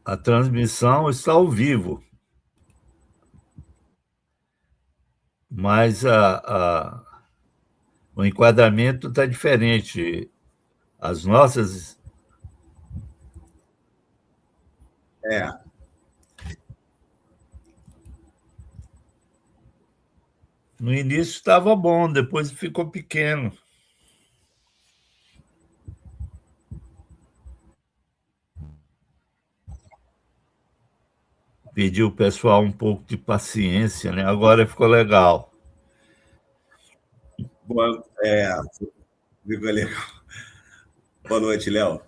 A transmissão está ao vivo, mas o enquadramento está diferente. As nossas. É. No início estava bom, depois ficou pequeno. Pedi o pessoal um pouco de paciência, né? Agora ficou legal. Ficou legal. Boa noite, Léo.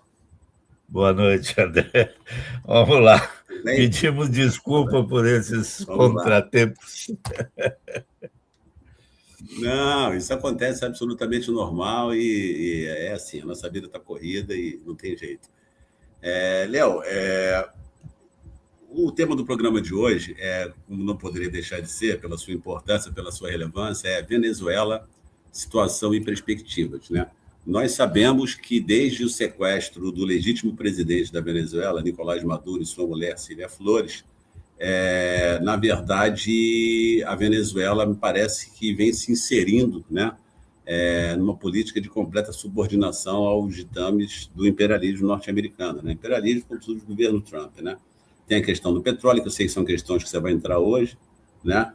Boa noite, André. Vamos lá. Pedimos desculpa por esses contratempos. Não, isso acontece absolutamente normal e é assim, a nossa vida está corrida e não tem jeito. Léo, o tema do programa de hoje, como não poderia deixar de ser, pela sua importância, pela sua relevância, é Venezuela, situação e perspectivas, né? Nós sabemos que desde o sequestro do legítimo presidente da Venezuela, Nicolás Maduro, e sua mulher, Cília Flores, na verdade, a Venezuela me parece que vem se inserindo, né, numa política de completa subordinação aos ditames do imperialismo norte-americano, né? Imperialismo como tudo do governo Trump, né? Tem a questão do petróleo, que eu sei que são questões que você vai entrar hoje, né?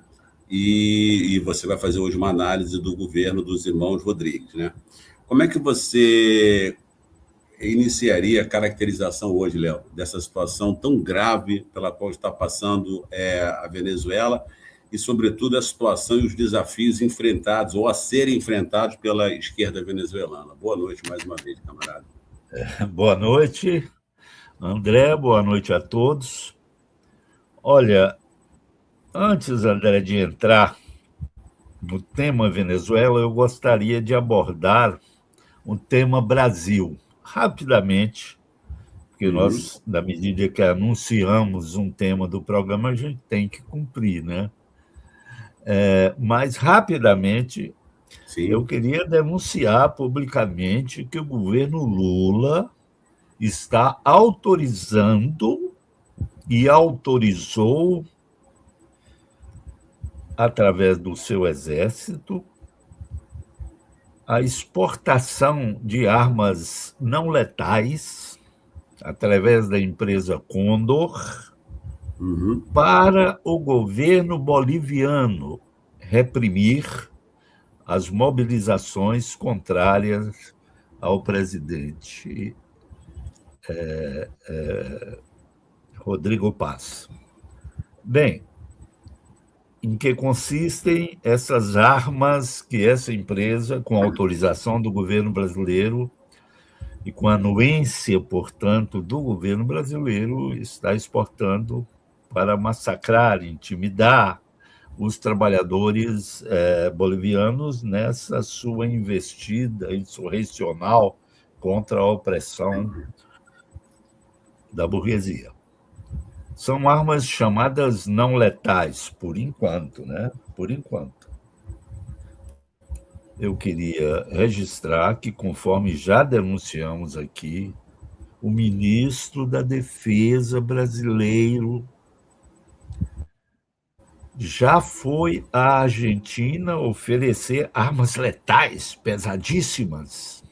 E você vai fazer hoje uma análise do governo dos irmãos Rodrigues, né? Como é que você iniciaria a caracterização hoje, Léo, dessa situação tão grave pela qual está passando a Venezuela e, sobretudo, a situação e os desafios enfrentados ou a serem enfrentados pela esquerda venezuelana? Boa noite mais uma vez, camarada. Boa noite, André, boa noite a todos. Olha, antes, André, de entrar no tema Venezuela, eu gostaria de abordar o tema Brasil, rapidamente, porque nós, na medida que anunciamos um tema do programa, a gente tem que cumprir, né? Mas, rapidamente, Sim. Eu queria denunciar publicamente que o governo Lula está autorizando e autorizou, através do seu exército, a exportação de armas não letais, através da empresa Condor, para o governo boliviano reprimir as mobilizações contrárias ao presidente Rodrigo Paz. Bem, em que consistem essas armas que essa empresa, com autorização do governo brasileiro e com anuência, portanto, do governo brasileiro, está exportando para massacrar, intimidar os trabalhadores bolivianos nessa sua investida insurrecional contra a opressão da burguesia. São armas chamadas não letais, por enquanto, né? Por enquanto. Eu queria registrar que, conforme já denunciamos aqui, o ministro da Defesa brasileiro já foi à Argentina oferecer armas letais pesadíssimas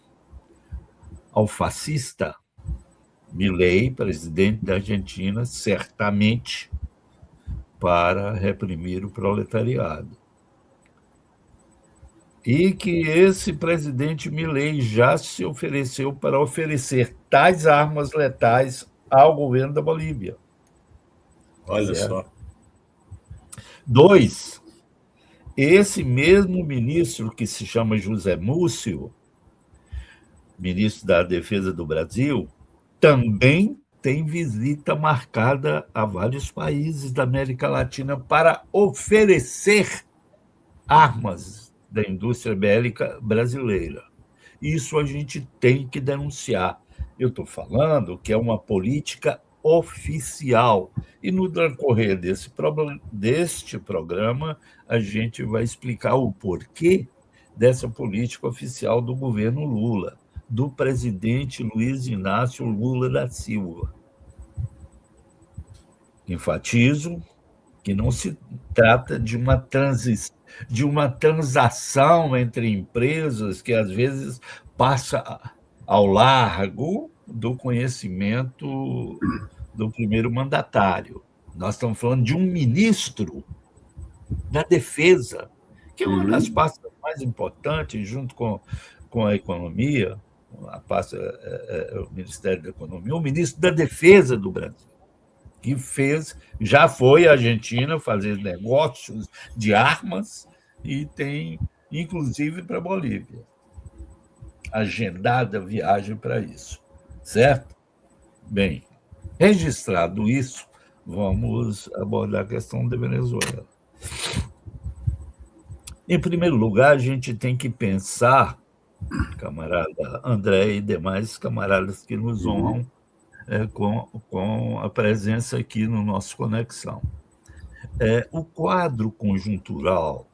ao fascista Milei, presidente da Argentina, certamente para reprimir o proletariado. E que esse presidente Milei já se ofereceu para oferecer tais armas letais ao governo da Bolívia. Olha só. 2, esse mesmo ministro que se chama José Múcio, ministro da Defesa do Brasil, também tem visita marcada a vários países da América Latina para oferecer armas da indústria bélica brasileira. Isso a gente tem que denunciar. Eu estou falando que é uma política oficial. E no decorrer deste programa, a gente vai explicar o porquê dessa política oficial do governo Lula, do presidente Luiz Inácio Lula da Silva. Enfatizo que não se trata de uma transação entre empresas que, às vezes, passa ao largo do conhecimento do primeiro mandatário. Nós estamos falando de um ministro da Defesa, que é uma das pastas mais importantes, junto com a economia, a pasta, o Ministério da Economia, o ministro da Defesa do Brasil, que já foi à Argentina fazer negócios de armas e tem, inclusive, para a Bolívia, agendada viagem para isso, certo? Bem, registrado isso, vamos abordar a questão da Venezuela. Em primeiro lugar, a gente tem que pensar, camarada André e demais camaradas que nos honram com a presença aqui no nosso Conexão. O quadro conjuntural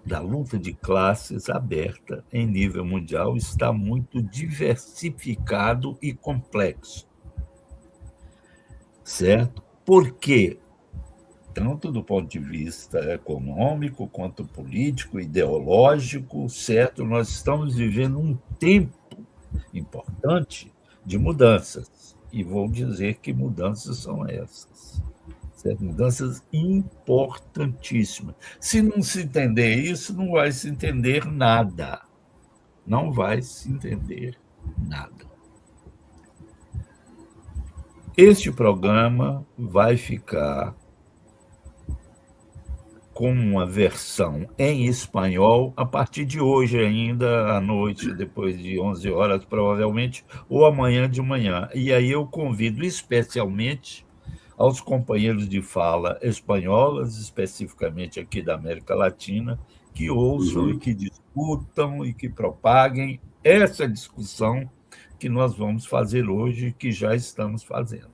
da luta de classes aberta em nível mundial está muito diversificado e complexo, certo? Por quê? Tanto do ponto de vista econômico, quanto político, ideológico, certo? Nós estamos vivendo um tempo importante de mudanças, e vou dizer que mudanças são essas, certo? Mudanças importantíssimas. Se não se entender isso, não vai se entender nada. Não vai se entender nada. Este programa vai ficar com uma versão em espanhol a partir de hoje ainda, à noite, depois de 11 horas, provavelmente, ou amanhã de manhã. E aí eu convido especialmente aos companheiros de fala espanholas, especificamente aqui da América Latina, que ouçam e que discutam e que propaguem essa discussão que nós vamos fazer hoje, que já estamos fazendo.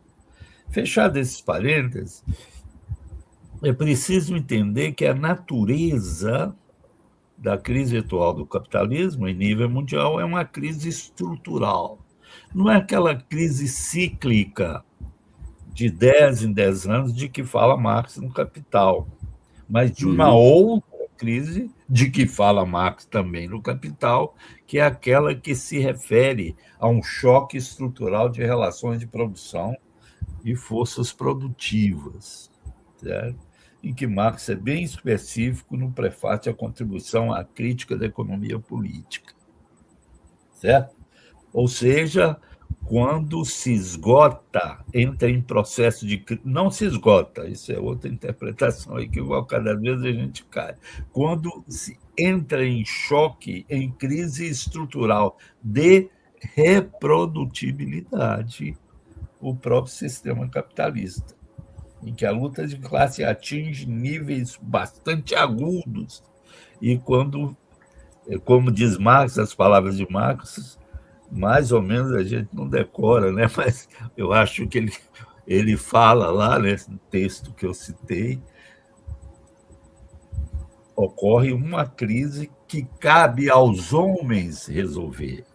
Fechado esses parênteses, é preciso entender que a natureza da crise atual do capitalismo em nível mundial é uma crise estrutural. Não é aquela crise cíclica de 10 em 10 anos de que fala Marx no Capital, mas de uma outra crise de que fala Marx também no Capital, que é aquela que se refere a um choque estrutural de relações de produção e forças produtivas, certo? Em que Marx é bem específico no prefácio à contribuição à crítica da economia política, certo? Ou seja, quando se esgota, entra em processo de... Não se esgota, isso é outra interpretação equivocada, às vezes a gente cai. Quando se entra em choque, em crise estrutural de reprodutibilidade, o próprio sistema capitalista, em que a luta de classe atinge níveis bastante agudos. E quando, como diz Marx, as palavras de Marx, mais ou menos a gente não decora, né? Mas eu acho que ele fala lá, nesse texto que eu citei, ocorre uma crise que cabe aos homens resolver.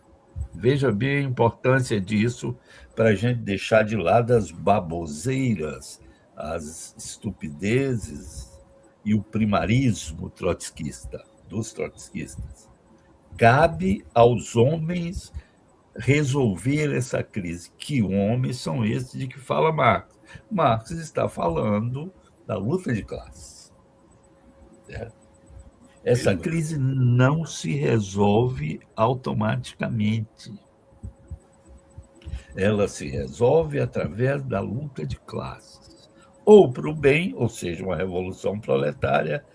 Veja bem a importância disso para a gente deixar de lado as baboseiras, as estupidezes e o primarismo trotskista, dos trotskistas. Cabe aos homens resolver essa crise. Que homens são esses de que fala Marx? Marx está falando da luta de classes. Certo? Essa crise não se resolve automaticamente. Ela se resolve através da luta de classes. Ou para o bem, ou seja, uma revolução proletária,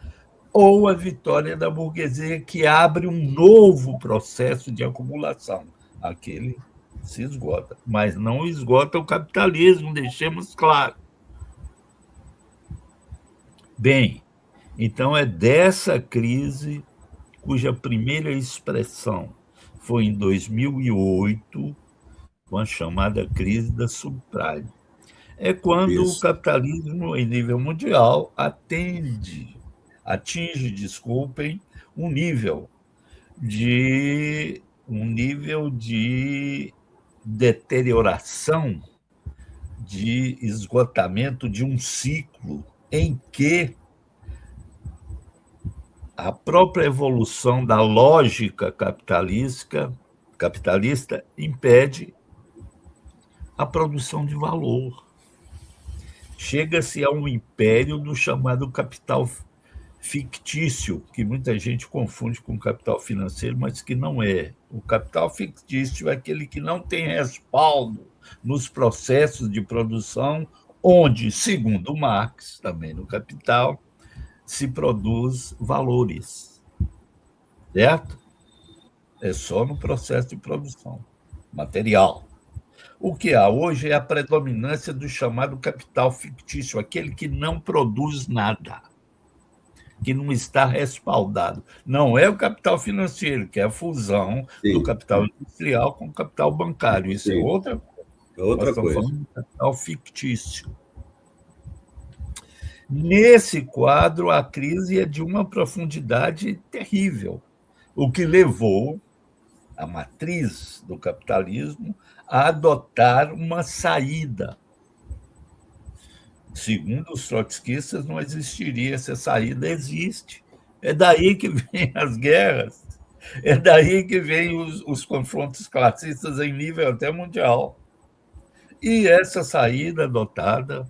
ou a vitória da burguesia, que abre um novo processo de acumulação. Aquele se esgota, mas não esgota o capitalismo, deixemos claro. Bem, então é dessa crise cuja primeira expressão foi em 2008, com a chamada crise da subprime. É quando o capitalismo, em nível mundial, atinge, um nível de deterioração de esgotamento de um ciclo em que a própria evolução da lógica capitalista impede a produção de valor. Chega-se a um império do chamado capital fictício, que muita gente confunde com capital financeiro, mas que não é. O capital fictício é aquele que não tem respaldo nos processos de produção, onde, segundo Marx, também no Capital, se produz valores, certo? É só no processo de produção material. O que há hoje é a predominância do chamado capital fictício, aquele que não produz nada, que não está respaldado. Não é o capital financeiro, que é a fusão do capital industrial com o capital bancário. Isso é outra coisa. Nós estamos falando do capital fictício. Nesse quadro, a crise é de uma profundidade terrível, o que levou a matriz do capitalismo a adotar uma saída. Segundo os trotskistas, não existiria, essa saída existe. É daí que vêm as guerras, é daí que vêm os confrontos classistas em nível até mundial. E essa saída adotada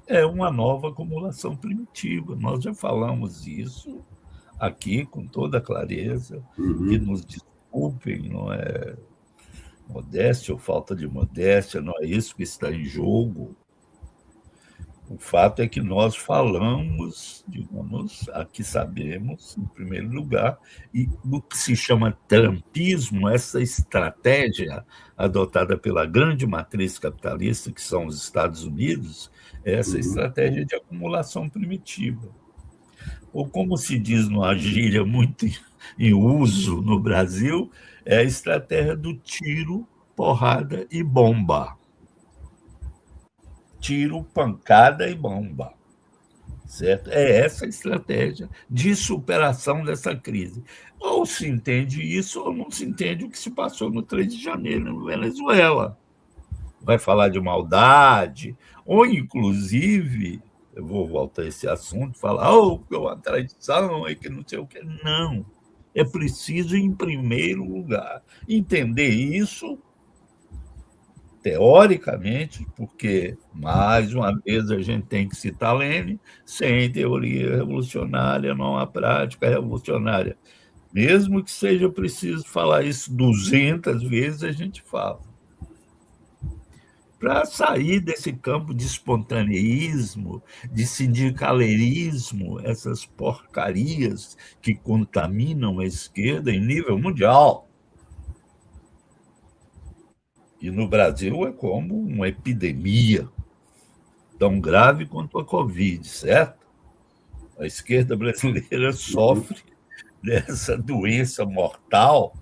é uma nova acumulação primitiva. Nós já falamos isso aqui com toda clareza, e nos desculpem, não é modéstia ou falta de modéstia, não é isso que está em jogo. O fato é que nós falamos, digamos, aqui sabemos, em primeiro lugar, e do que se chama trumpismo, essa estratégia adotada pela grande matriz capitalista, que são os Estados Unidos, é essa estratégia de acumulação primitiva. Ou, como se diz numa gíria muito em uso no Brasil, é a estratégia do tiro, porrada e bomba. Tiro, pancada e bomba. Certo? É essa a estratégia de superação dessa crise. Ou se entende isso, ou não se entende o que se passou no 3 de janeiro, na Venezuela. Vai falar de maldade, ou, inclusive, eu vou voltar a esse assunto, falar que é uma traição, e que não sei o que. Não. É preciso, em primeiro lugar, entender isso teoricamente, porque, mais uma vez, a gente tem que citar Lenin, sem teoria revolucionária não há prática revolucionária. Mesmo que seja preciso falar isso 200 vezes, a gente fala. Para sair desse campo de espontaneísmo, de sindicalerismo, essas porcarias que contaminam a esquerda em nível mundial. E no Brasil é como uma epidemia, tão grave quanto a Covid, certo? A esquerda brasileira sofre dessa doença mortal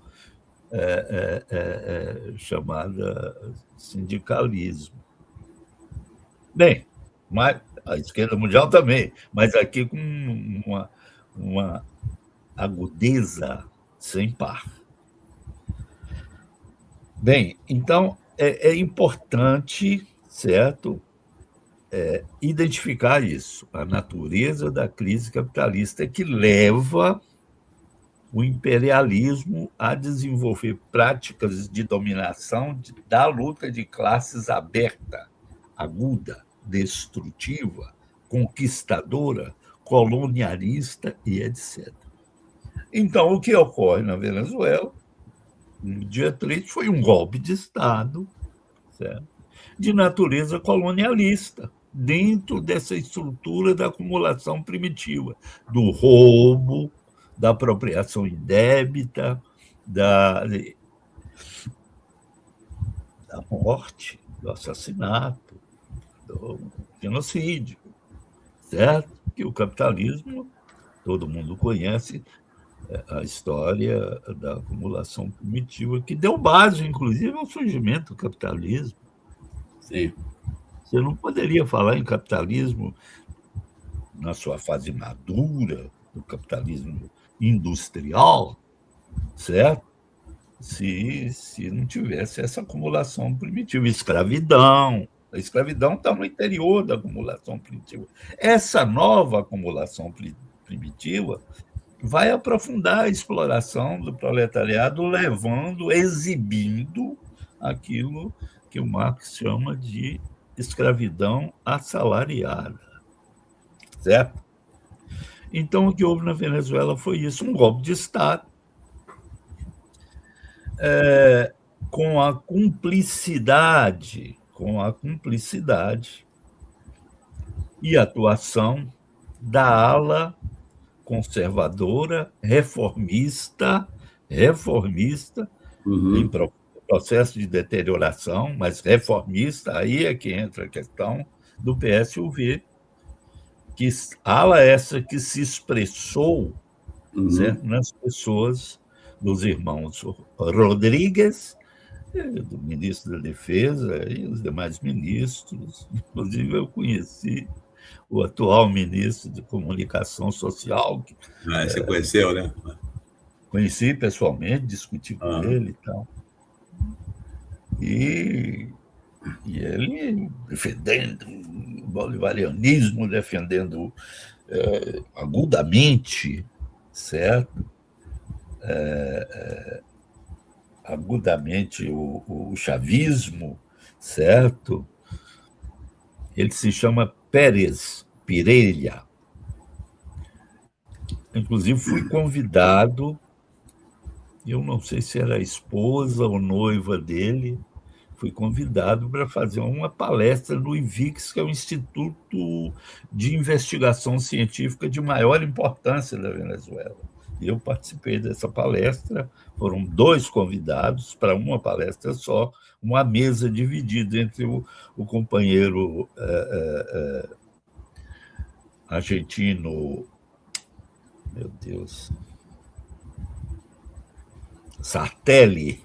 chamada sindicalismo. Bem, mas a esquerda mundial também, mas aqui com uma agudeza sem par. Bem, então é importante, certo, identificar isso, a natureza da crise capitalista que leva o imperialismo a desenvolver práticas de dominação da luta de classes aberta, aguda, destrutiva, conquistadora, colonialista e etc. Então, o que ocorre na Venezuela, no dia 3, foi um golpe de Estado, certo? De natureza colonialista, dentro dessa estrutura da acumulação primitiva, do roubo, da apropriação indébita, da morte, do assassinato, do genocídio, certo? Que o capitalismo, todo mundo conhece a história da acumulação primitiva, que deu base, inclusive, ao surgimento do capitalismo. Sim. Você não poderia falar em capitalismo na sua fase madura, do capitalismo industrial, certo? Se não tivesse essa acumulação primitiva, escravidão, A escravidão está no interior da acumulação primitiva. Essa nova acumulação primitiva vai aprofundar a exploração do proletariado, levando, exibindo aquilo que o Marx chama de escravidão assalariada. Certo? Então, o que houve na Venezuela foi isso, um golpe de Estado, com a cumplicidade e atuação da ala conservadora, reformista, em processo de deterioração, mas reformista, aí é que entra a questão do PSUV, que ala essa que se expressou certo, nas pessoas dos irmãos Rodrigues, do ministro da Defesa e os demais ministros. Inclusive, eu conheci o atual ministro de Comunicação Social. Você conheceu, né? Conheci pessoalmente, discuti com ele e tal. E ele defendendo o bolivarianismo, defendendo agudamente, certo? Agudamente o chavismo, certo? Ele se chama Pérez Pereira. Inclusive, fui convidado, eu não sei se era a esposa ou noiva dele, fui convidado para fazer uma palestra no IVIX, que é o Instituto de Investigação Científica de maior importância da Venezuela. Eu participei dessa palestra, foram 2 convidados para uma palestra só, uma mesa dividida entre o companheiro argentino, meu Deus, Sartelli,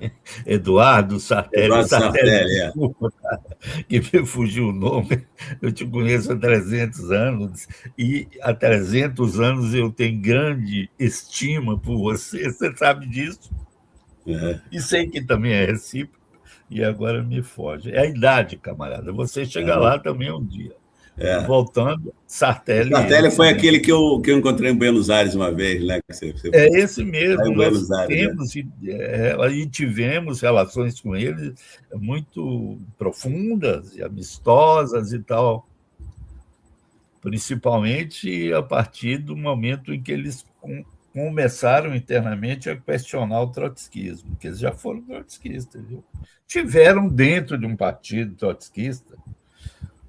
Eduardo Sartelli, desculpa, cara, que me fugiu o nome, eu te conheço há 300 anos, e há 300 anos eu tenho grande estima por você sabe disso, e sei que também é recíproco, e agora me foge. É a idade, camarada, você chega lá também um dia. Voltando, Sartelli... Sartelli foi aquele que eu encontrei em Buenos Aires uma vez, né? É esse mesmo, nós temos e tivemos relações com ele muito profundas e amistosas e tal, principalmente a partir do momento em que eles começaram internamente a questionar o trotskismo, que eles já foram trotskistas, viu? Tiveram dentro de um partido trotskista,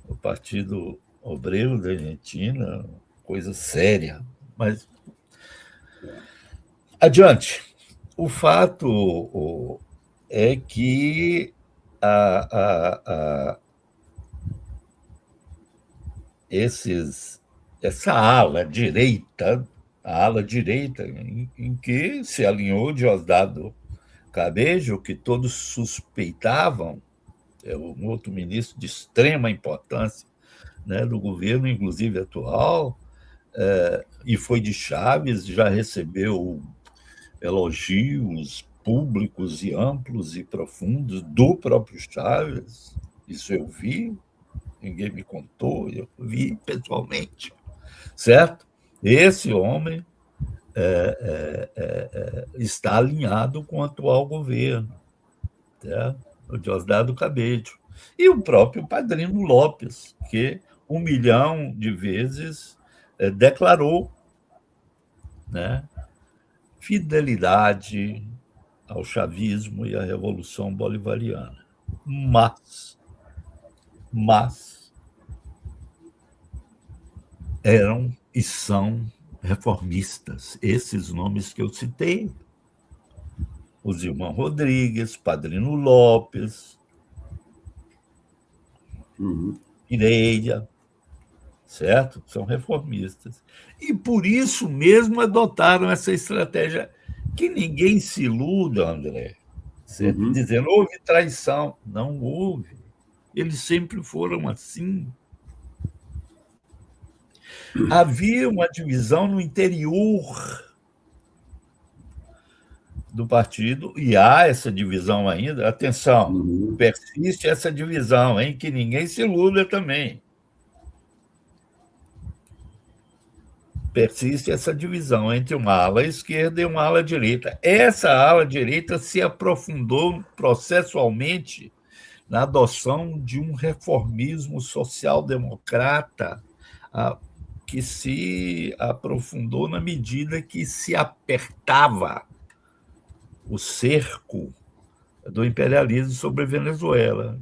o Partido Obreiro da Argentina, coisa séria, mas adiante. O fato é que essa ala direita, em que se alinhou Diosdado Cabello, que todos suspeitavam, é um outro ministro de extrema importância, né, do governo, inclusive atual, e foi de Chaves, já recebeu elogios públicos e amplos e profundos do próprio Chaves. Isso eu vi, ninguém me contou, eu vi pessoalmente, certo? Esse homem está alinhado com o atual governo, certo? O Diosdado Cabello. E o próprio Padrino Lopes, que 1 milhão de vezes declarou, né, fidelidade ao chavismo e à Revolução Bolivariana. Mas eram e são reformistas, esses nomes que eu citei, os irmãos Rodrigues, Padrino Lopes, Pereira, certo? São reformistas. E por isso mesmo adotaram essa estratégia. Que ninguém se iluda, André, certo? Dizendo houve traição. Não houve. Eles sempre foram assim. Havia uma divisão no interior do partido, e há essa divisão ainda. Atenção, Uhum. persiste essa divisão, hein? Que ninguém se iluda também. Persiste essa divisão entre uma ala esquerda e uma ala direita. Essa ala direita se aprofundou processualmente na adoção de um reformismo social-democrata que se aprofundou na medida que se apertava o cerco do imperialismo sobre a Venezuela.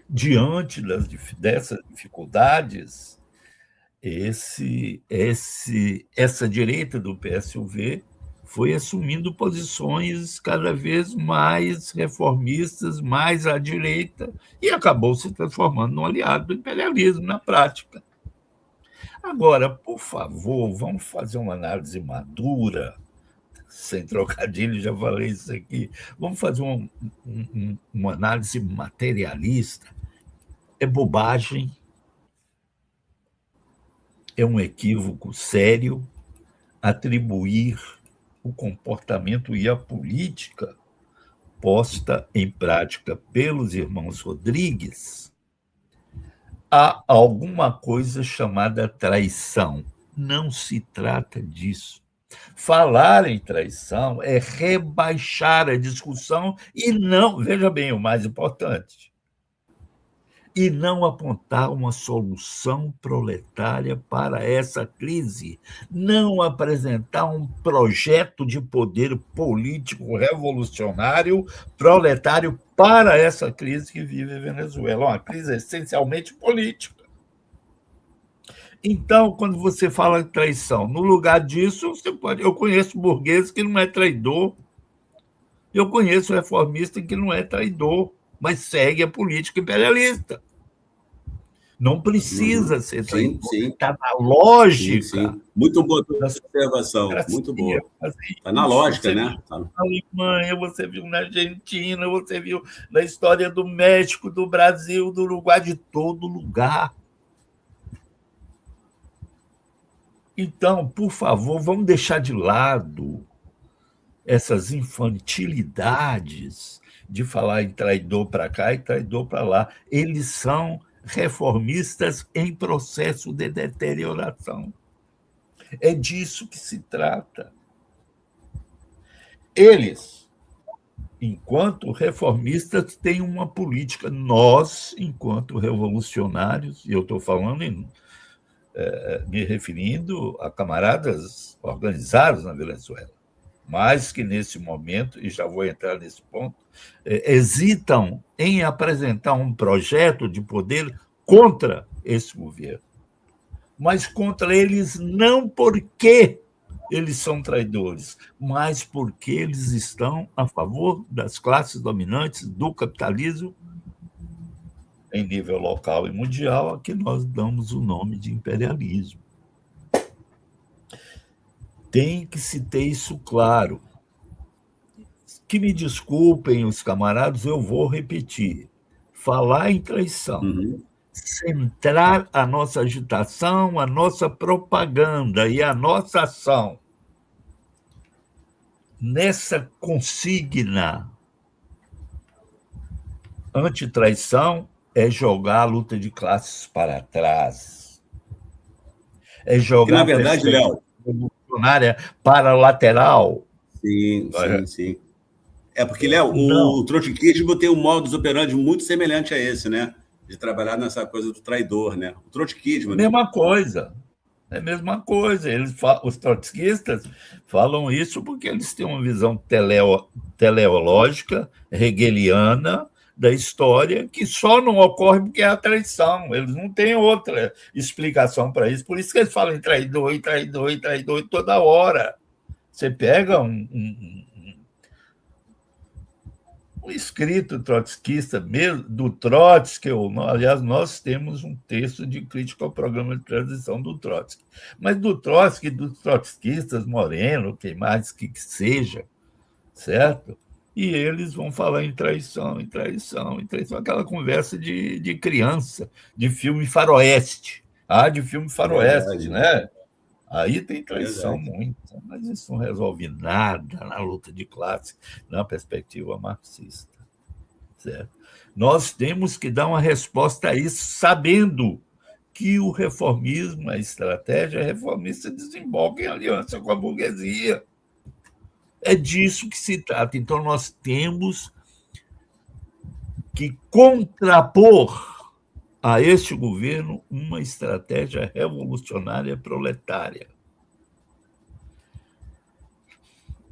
Diante dessas dificuldades, essa direita do PSUV foi assumindo posições cada vez mais reformistas, mais à direita, e acabou se transformando num aliado do imperialismo na prática. Agora, por favor, vamos fazer uma análise madura, sem trocadilho, já falei isso aqui. Vamos fazer uma análise materialista. É bobagem, é um equívoco sério atribuir o comportamento e a política posta em prática pelos irmãos Rodrigues a alguma coisa chamada traição. Não se trata disso. Falar em traição é rebaixar a discussão e não, veja bem, o mais importante, e não apontar uma solução proletária para essa crise, não apresentar um projeto de poder político revolucionário proletário para essa crise que vive a Venezuela, uma crise essencialmente política. Então, quando você fala de traição, no lugar disso, eu conheço burguês que não é traidor, eu conheço reformista que não é traidor, mas segue a política imperialista. Não precisa ser traidor. Está na lógica. Sim. Muito boa a observação, muito boa. Está na lógica, né? Na Alemanha, você viu na Argentina, você viu na história do México, do Brasil, do Uruguai, de todo lugar. Então, por favor, vamos deixar de lado essas infantilidades de falar em traidor para cá e traidor para lá. Eles são reformistas em processo de deterioração. É disso que se trata. Eles, enquanto reformistas, têm uma política. Nós, enquanto revolucionários, e eu estou falando me referindo a camaradas organizados na Venezuela, mas que nesse momento, e já vou entrar nesse ponto, hesitam em apresentar um projeto de poder contra esse governo. Mas contra eles não porque eles são traidores, mas porque eles estão a favor das classes dominantes do capitalismo em nível local e mundial, a que nós damos o nome de imperialismo. Tem que se ter isso claro. Que me desculpem os camaradas, eu vou repetir. Falar em traição, centrar a nossa agitação, a nossa propaganda e a nossa ação nessa consigna antitraição é jogar a luta de classes para trás. É jogar na verdade, Léo, revolucionária para a lateral. Sim. É porque, Léo, o trotskismo tem um modus operandi muito semelhante a esse, né? De trabalhar nessa coisa do traidor, né? O trotskismo... Mesma coisa. É a mesma coisa. Os trotskistas falam isso porque eles têm uma visão teleológica, hegeliana, da história, que só não ocorre porque é a traição. Eles não têm outra explicação para isso. Por isso que eles falam em traidor, e traidor, e traidor toda hora. Você pega um escrito trotskista mesmo, do Trotsky, aliás, nós temos um texto de crítica ao programa de transição do Trotsky, mas do Trotsky, dos trotskistas, Moreno, quem mais que seja, certo? E eles vão falar em traição, aquela conversa de criança, de filme faroeste, de filme faroeste, né? Aí tem traição Verdade. muita, mas isso não resolve nada na luta de classe, na perspectiva marxista. Certo? Nós temos que dar uma resposta a isso, sabendo que o reformismo, a estratégia reformista, desemboca em aliança com a burguesia. É disso que se trata. Então, nós temos que contrapor a este governo uma estratégia revolucionária proletária.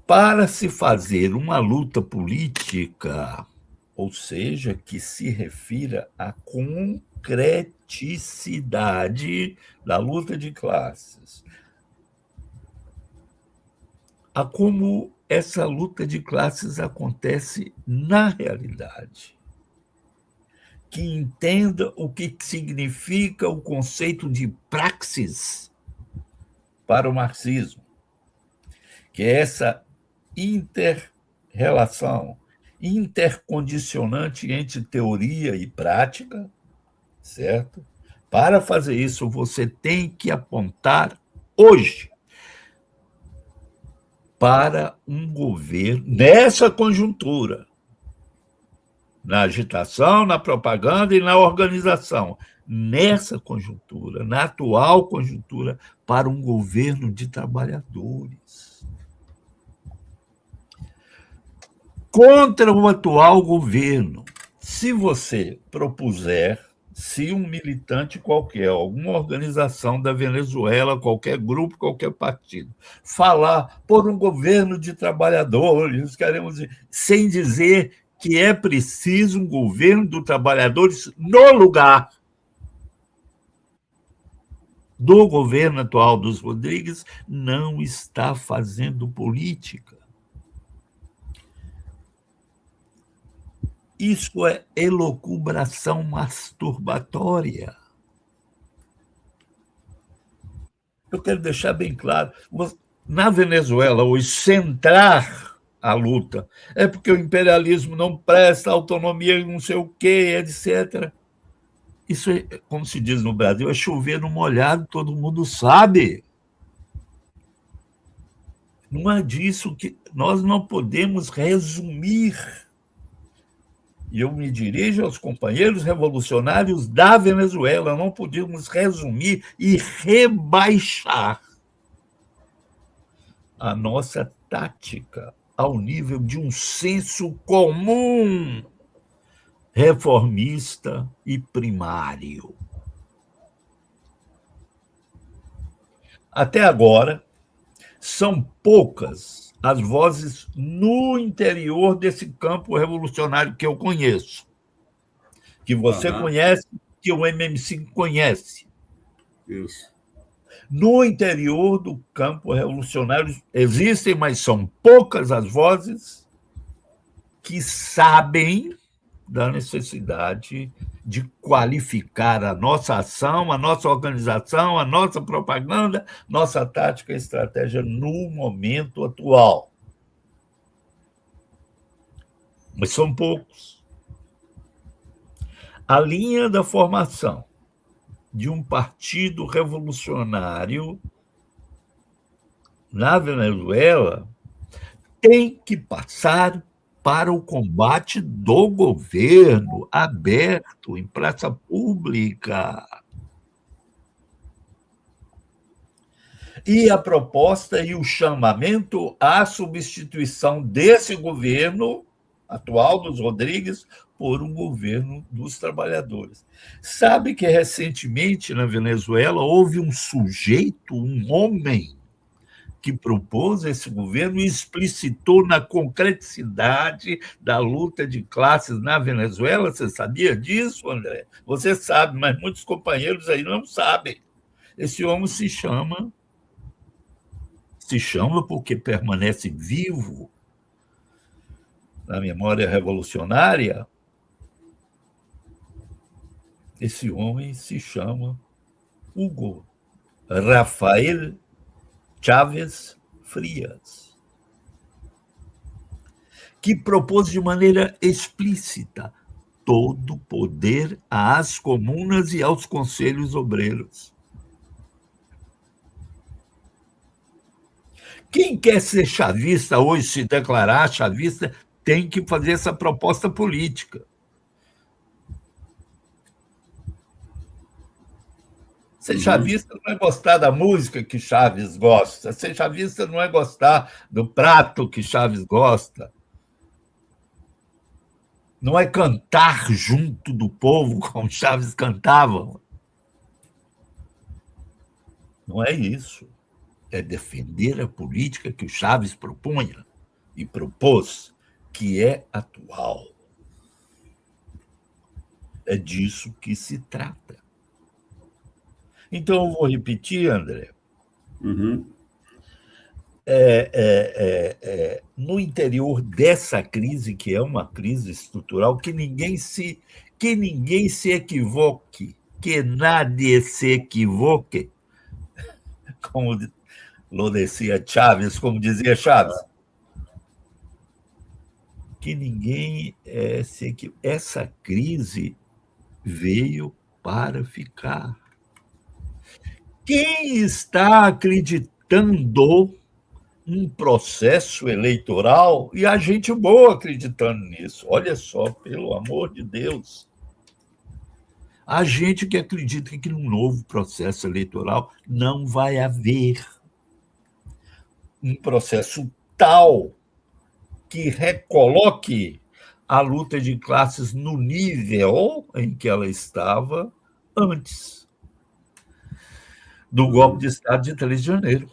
Para se fazer uma luta política, ou seja, que se refira à concreticidade da luta de classes, a como essa luta de classes acontece na realidade, que entenda o que significa o conceito de praxis para o marxismo, que é essa inter-relação, intercondicionante entre teoria e prática, certo? Para fazer isso, você tem que apontar hoje para um governo, nessa conjuntura, na agitação, na propaganda e na organização, nessa conjuntura, na atual conjuntura, para um governo de trabalhadores. Contra o atual governo, se você propuser, se um militante qualquer, alguma organização da Venezuela, qualquer grupo, qualquer partido, falar por um governo de trabalhadores, queremos dizer, sem dizer que é preciso um governo dos trabalhadores no lugar do governo atual dos Rodrigues, não está fazendo política. Isso é elucubração masturbatória. Eu quero deixar bem claro, na Venezuela, hoje, centrar a luta é porque o imperialismo não presta, autonomia não sei o quê, etc. Isso, é, como se diz no Brasil, é chover no molhado, todo mundo sabe. Não é disso que nós não podemos resumir. E eu me dirijo aos companheiros revolucionários da Venezuela, não podemos resumir e rebaixar a nossa tática ao nível de um senso comum reformista e primário. Até agora, são poucas as vozes no interior desse campo revolucionário que eu conheço, que você conhece, que o MM5 conhece. Isso. No interior do campo revolucionário existem, mas são poucas as vozes que sabem da necessidade de qualificar a nossa ação, a nossa organização, a nossa propaganda, nossa tática e estratégia no momento atual. Mas são poucos. A linha da formação de um partido revolucionário na Venezuela tem que passar para o combate do governo, aberto, em praça pública. E a proposta e o chamamento à substituição desse governo atual dos Rodrigues por um governo dos trabalhadores. Sabe que recentemente na Venezuela houve um sujeito, um homem, que propôs esse governo e explicitou na concreticidade da luta de classes na Venezuela. Você sabia disso, André? Você sabe, mas muitos companheiros aí não sabem. Esse homem se chama porque permanece vivo na memória revolucionária. Esse homem se chama Hugo Rafael Chávez Frias, que propôs de maneira explícita todo o poder às comunas e aos conselhos obreiros. Quem quer ser chavista hoje, se declarar chavista, tem que fazer essa proposta política. Ser chavista não é gostar da música que Chaves gosta. Ser chavista não é gostar do prato que Chaves gosta. Não é cantar junto do povo como Chaves cantava. Não é isso. É defender a política que o Chaves propunha e propôs, que é atual. É disso que se trata. Então, eu vou repetir, André. No interior dessa crise, que é uma crise estrutural, que ninguém se equivoque, que nadie se equivoque, como lo dizia Chaves, como dizia Chaves. Que ninguém se equivoque. Essa crise veio para ficar. Quem está acreditando um processo eleitoral, e a gente boa acreditando nisso, olha só, pelo amor de Deus, a gente que acredita que num novo processo eleitoral não vai haver um processo tal que recoloque a luta de classes no nível em que ela estava antes do golpe de Estado de 3 de janeiro.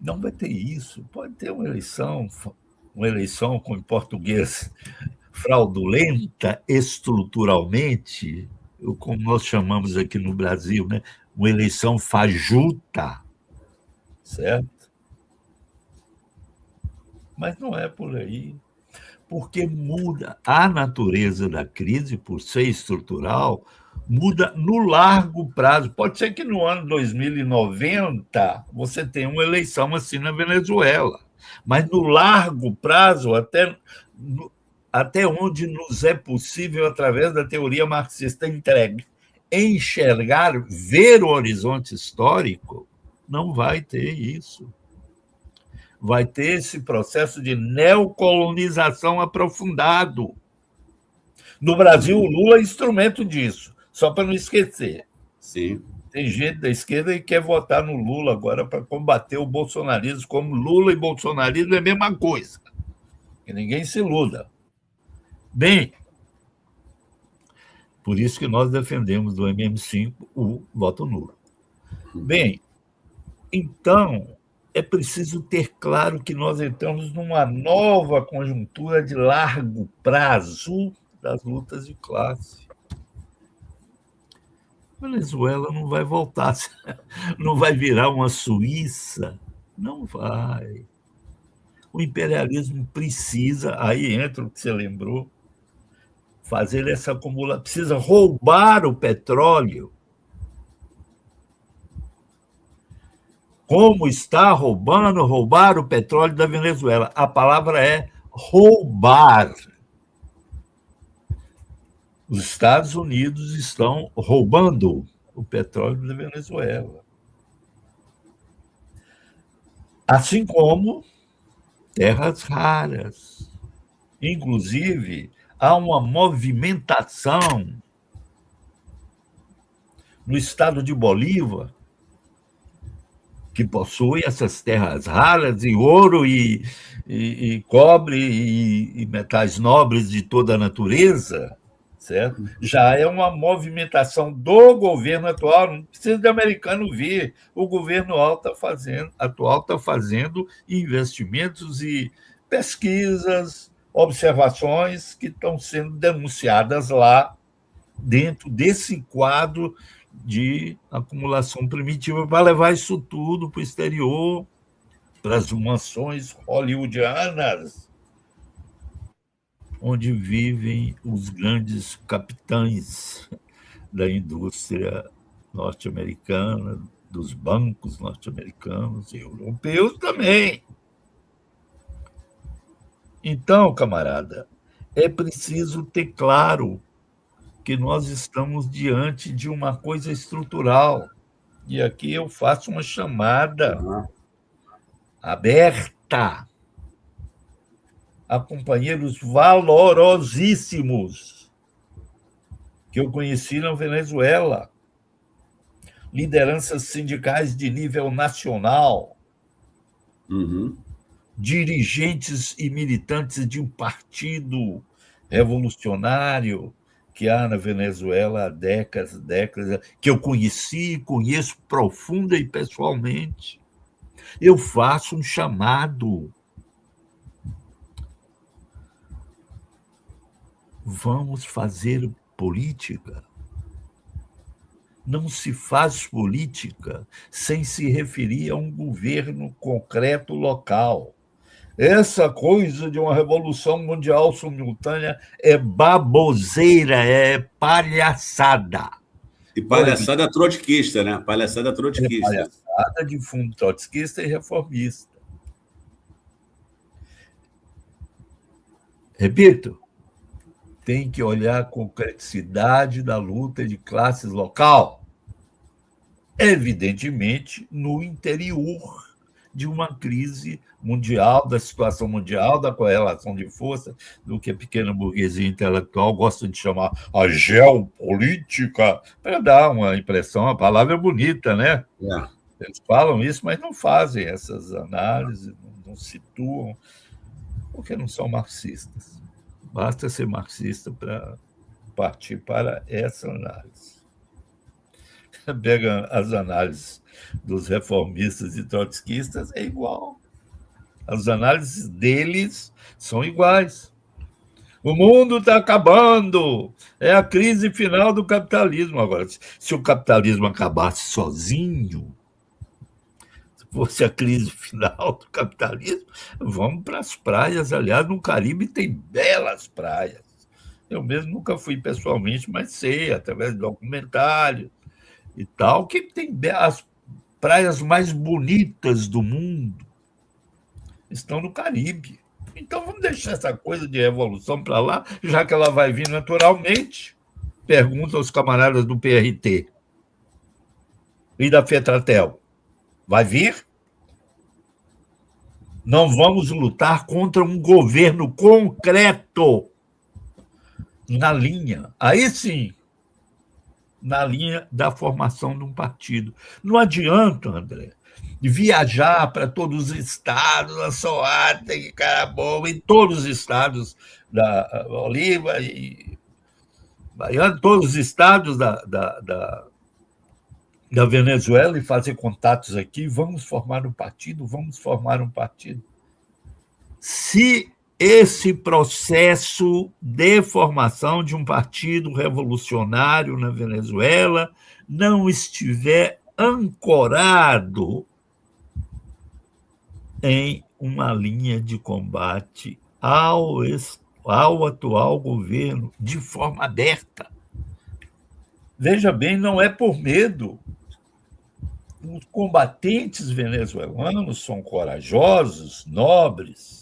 Não vai ter isso. Pode ter uma eleição com em português fraudulenta estruturalmente, como nós chamamos aqui no Brasil, né? Uma eleição fajuta, certo? Mas não é por aí, porque muda a natureza da crise, por ser estrutural, muda no largo prazo. Pode ser que no ano 2090 você tenha uma eleição assim na Venezuela, mas no largo prazo, até onde nos é possível, através da teoria marxista, enxergar, ver o horizonte histórico, não vai ter isso. Vai ter esse processo de neocolonização aprofundado. No Brasil, o Lula é instrumento disso, só para não esquecer. Sim. Tem gente da esquerda que quer votar no Lula agora para combater o bolsonarismo, como Lula e bolsonarismo é a mesma coisa. Que ninguém se iluda. Bem, por isso que nós defendemos do MM5 o voto nulo. Bem, então, é preciso ter claro que nós entramos numa nova conjuntura de largo prazo das lutas de classe. A Venezuela não vai voltar, não vai virar uma Suíça, não vai. O imperialismo precisa, aí entra o que você lembrou, fazer essa acumulação, precisa roubar o petróleo. Como está roubar o petróleo da Venezuela. A palavra é roubar. Os Estados Unidos estão roubando o petróleo da Venezuela. Assim como terras raras. Inclusive, há uma movimentação no estado de Bolívar, que possui essas terras raras, e ouro, e cobre, e metais nobres de toda a natureza, certo? Já é uma movimentação do governo atual, não precisa de americano vir, o governo atual está fazendo investimentos e pesquisas, observações que estão sendo denunciadas lá, dentro desse quadro de acumulação primitiva, para levar isso tudo para o exterior, para as mansões hollywoodianas, onde vivem os grandes capitães da indústria norte-americana, dos bancos norte-americanos e europeus também. Então, camarada, é preciso ter claro que nós estamos diante de uma coisa estrutural. E aqui eu faço uma chamada aberta a companheiros valorosíssimos que eu conheci na Venezuela, lideranças sindicais de nível nacional, dirigentes e militantes de um partido revolucionário que há na Venezuela há décadas, que eu conheci e conheço profunda e pessoalmente. Eu faço um chamado. Vamos fazer política. Não se faz política sem se referir a um governo concreto local. Essa coisa de uma revolução mundial simultânea é baboseira, é palhaçada. E palhaçada trotskista, né? Palhaçada trotskista. É palhaçada de fundo trotskista e reformista. Repito, tem que olhar a concreticidade da luta de classes local. Evidentemente, no interior de uma crise mundial, da situação mundial, da correlação de força, do que a pequena burguesia intelectual gosta de chamar a geopolítica, para dar uma impressão, a palavra é bonita, né? Eles falam isso, mas não fazem essas análises, não situam, porque não são marxistas. Basta ser marxista para partir para essa análise. Pega as análises dos reformistas e trotskistas, é igual. As análises deles são iguais. O mundo está acabando, é a crise final do capitalismo. Agora, se o capitalismo acabasse sozinho, se fosse a crise final do capitalismo, vamos para as praias. Aliás, no Caribe tem belas praias. Eu mesmo nunca fui pessoalmente, mas sei, através de documentários e tal, que tem as praias mais bonitas do mundo estão no Caribe. Então, vamos deixar essa coisa de revolução para lá, já que ela vai vir naturalmente. Pergunta aos camaradas do PRT e da FETRATEL. Vai vir? Não vamos lutar contra um governo concreto na linha. Aí sim, na linha da formação de um partido. Não adianta, André, viajar para todos os estados, a Soata e Carabobo, em todos os estados da Bolívia e Baiana, todos os estados da Venezuela, e fazer contatos aqui, vamos formar um partido. Se esse processo de formação de um partido revolucionário na Venezuela não estiver ancorado em uma linha de combate ao atual governo de forma aberta. Veja bem, não é por medo. Os combatentes venezuelanos são corajosos, nobres,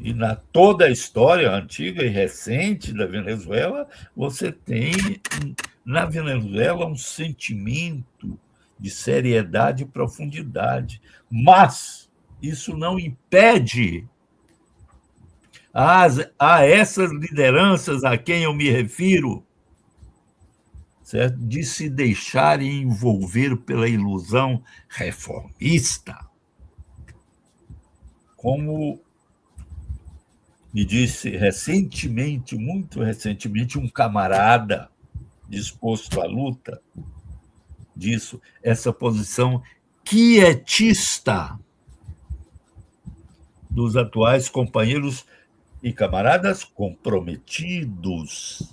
e na toda a história antiga e recente da Venezuela, você tem na Venezuela um sentimento de seriedade e profundidade. Mas isso não impede a essas lideranças a quem eu me refiro, certo? De se deixarem envolver pela ilusão reformista. Como me disse recentemente, muito recentemente, um camarada disposto à luta, disso, essa posição quietista dos atuais companheiros e camaradas comprometidos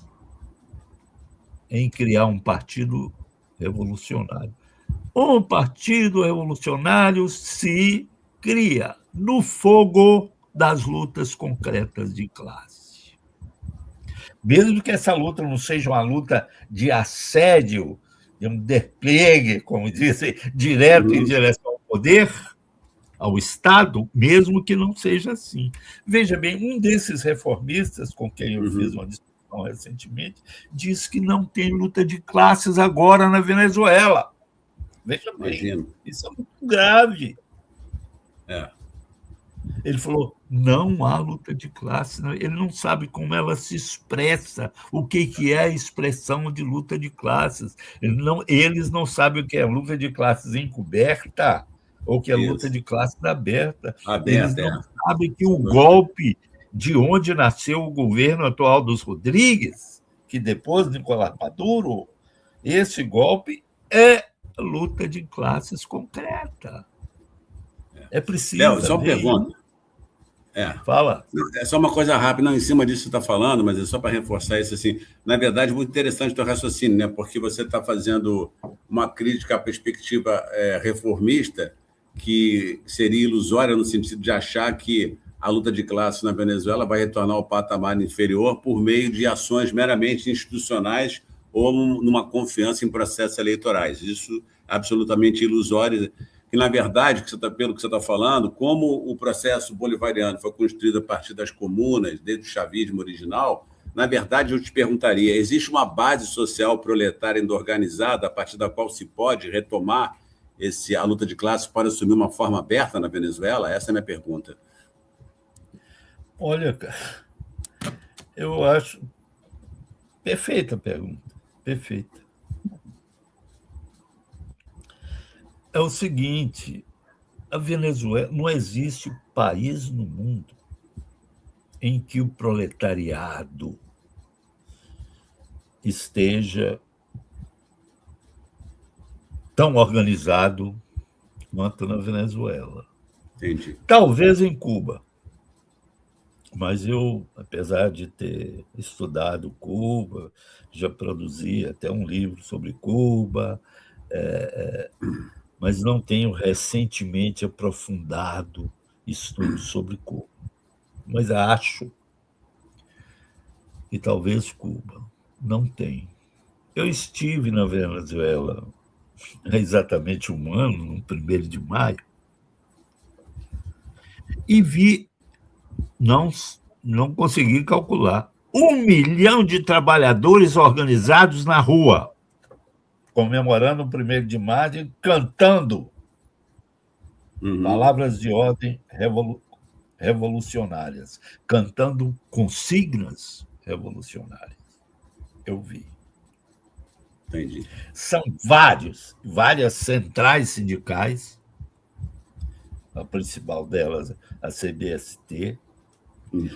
em criar um partido revolucionário. Um partido revolucionário se cria no fogo das lutas concretas de classe. Mesmo que essa luta não seja uma luta de assédio, de um despliegue, como dizem, direto em direção ao poder, ao Estado, mesmo que não seja assim. Veja bem, um desses reformistas com quem eu fiz uma discussão recentemente disse que não tem luta de classes agora na Venezuela. Veja bem, isso é muito grave. É. Ele falou: não há luta de classe. Ele não sabe como ela se expressa, o que é a expressão de luta de classes. Eles não sabem o que é luta de classes encoberta ou o que é luta Isso. de classes aberta. Eles Aberta, não é. sabem que o Sem dúvida. golpe de onde nasceu o governo atual dos Rodrigues, que depois de Nicolás Maduro, esse golpe é luta de classes concreta. É Léo, preciso só uma ver pergunta. isso. É. Fala. É só uma coisa rápida, não, em cima disso que você está falando, mas é só para reforçar isso assim. Na verdade, muito interessante o teu raciocínio, né? Porque você está fazendo uma crítica à perspectiva reformista, que seria ilusória no sentido de achar que a luta de classe na Venezuela vai retornar ao patamar inferior por meio de ações meramente institucionais ou numa confiança em processos eleitorais. Isso é absolutamente ilusório, que, na verdade, pelo que você está falando, como o processo bolivariano foi construído a partir das comunas, desde o chavismo original, na verdade, eu te perguntaria, existe uma base social proletária ainda organizada a partir da qual se pode retomar a luta de classes para assumir uma forma aberta na Venezuela? Essa é a minha pergunta. Olha, eu acho perfeita a pergunta, perfeita. É o seguinte, a Venezuela, não existe país no mundo em que o proletariado esteja tão organizado quanto na Venezuela. Entendi. Talvez em Cuba, mas eu, apesar de ter estudado Cuba, já produzi até um livro sobre Cuba, mas não tenho recentemente aprofundado estudos sobre Cuba. Mas acho que talvez Cuba não tenha. Eu estive na Venezuela há exatamente um ano, no 1º de maio, e vi, não consegui calcular, 1 milhão de trabalhadores organizados na rua, comemorando o 1º de maio, cantando palavras de ordem revolucionárias, cantando consignas revolucionárias. Eu vi. Entendi. São várias centrais sindicais, a principal delas, a CBST,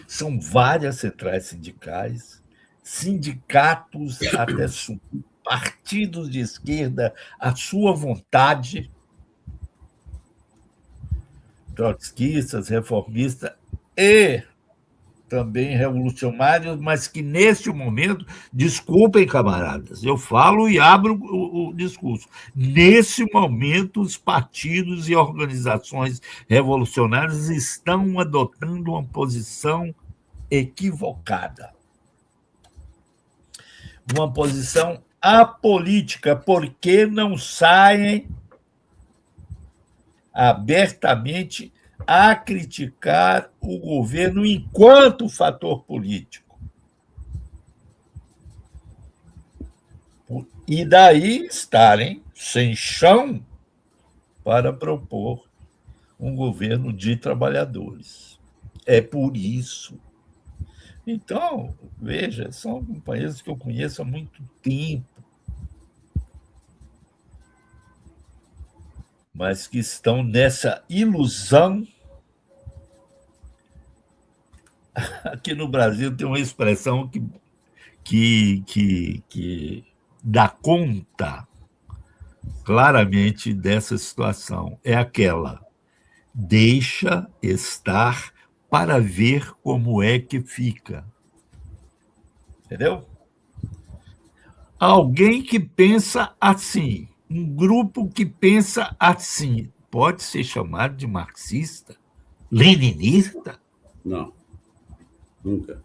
são várias centrais sindicais, sindicatos até partidos de esquerda à sua vontade, trotskistas, reformistas e também revolucionários, mas que, neste momento, desculpem, camaradas, eu falo e abro o discurso. Nesse momento, os partidos e organizações revolucionárias estão adotando uma posição equivocada. Uma posição apolítica, porque não saem abertamente a criticar o governo enquanto fator político. E daí estarem sem chão para propor um governo de trabalhadores. É por isso. Então, veja, são companheiros que eu conheço há muito tempo, mas que estão nessa ilusão. Aqui no Brasil tem uma expressão que dá conta claramente dessa situação. É aquela: deixa estar para ver como é que fica. Entendeu? Alguém que pensa assim, um grupo que pensa assim, pode ser chamado de marxista? Leninista? Não, nunca.